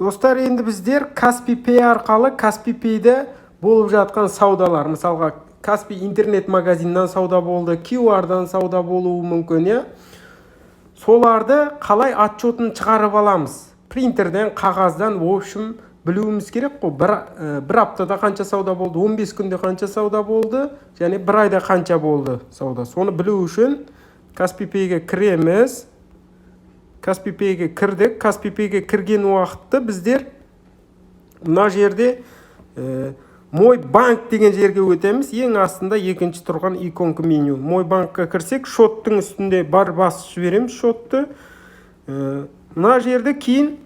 Достар, енді біздер Kaspi Pay арқалы Kaspi Pay'де болып жатқан саудалар, мысалға Kaspi интернет магазиннан сауда болды, QR-дан сауда болуы мүмкін, е? Соларды қалай отчетын шығарып аламыз? Принтерден, қағаздан, в общем, білуіміз керек қой. Бір аптада қанша сауда болды, 15 күнде қанша сауда болды, және бір айда қанша болды сауда. Соны білу үшін Kaspi Pay'ге кіреміз. Kaspi Pay'ге кірдік. Kaspi Pay'ге кірген уақытты біздер мына жерде Мой банк деген жерге өтеміз. Ең астында екінші тұрған иконка меню. Мой банкқа кірсек, шоттың үстінде бар басып жібереміз шотты. Мына жерде кейін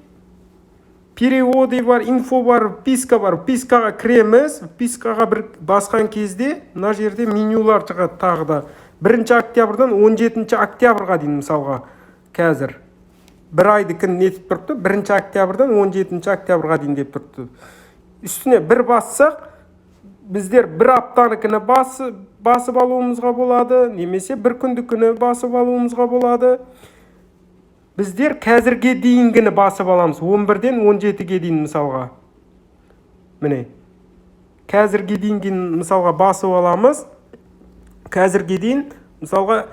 переводы бар, инфо бар, вписка бар. Впискаға кіреміз. Впискаға бір басқан кезде мына жерде менюлар шығады тағы да. 1 октябрьдан 17 октябрьға дейін мысалға қазір. Бір айдыкін нетіп тұрды, 1 октябрьдан 17 октябрьға дейін деп тұрды. Үстіне бір бассақ, біздер бір аптаныкіні басып алуымызға болады, немесе бір күндікіні басып алуымызға болады. Біздер қазірге дейінгіні басып аламыз, 11-ден 17-ге дейін мысалға. Міне, қазірге дейінгіні мысалға басып аламыз. Қазірге дейін мысалға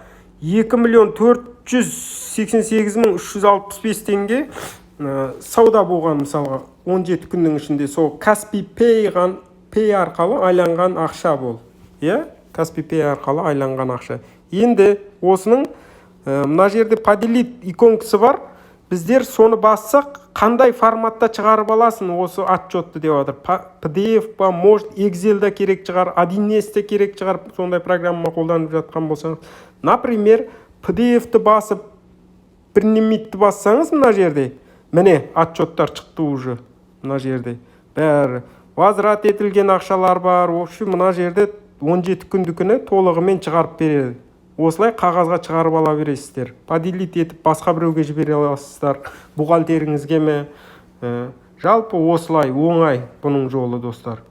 2.488.365 теңге сауда болған мысалға 17 күннің ішінде. Сол Kaspi Pay арқалы айланған ақша бол. Kaspi Pay арқалы айланған ақша. Енді осының мына жерде поделить иконкасы бар. Біздер соны бассақ, қандай форматта шығарып аласың осы отчетты деп жатыр. PDF па, может Excel-да керек шығар, 1С-те керек шығар, сондай программа қолданып жатқан болсаңыз. Например, PDF-ті басып, бір лимитті бассаңыз мына жерде, міне отчеттар шықты уже мына жерде. Бәрі возврат етілген ақшалар бар. В общем, мына жерде 17 күндікіні толығымен шығарып береді. Осылай қағазға шығарып ала бересіздер. Поделить етіп басқа біреуге жібере аласыздар. Бухгалтеріңізге ме? Жалпы осылай оңай бұның жолы, достар.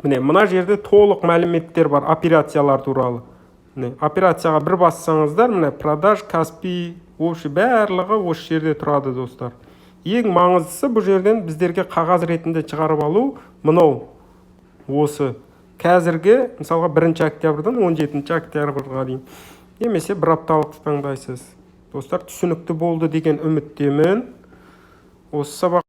Міне, мына жерде толық мәліметтер бар операциялар туралы. Міне, операцияға бір бассаңыздар, міне продаж, Kaspi, барлығы осы жерде тұрады, достар. Ең маңыздысы бұл жерден біздерге қағаз ретінде шығарып алу, мынау осы қазіргі, мысалға 1 октябрьдан 17 октябрьға дейін. Немесе бір апталық таңдайсыз. Достар, түсінікті болды деген үміттемін. Осы сабақ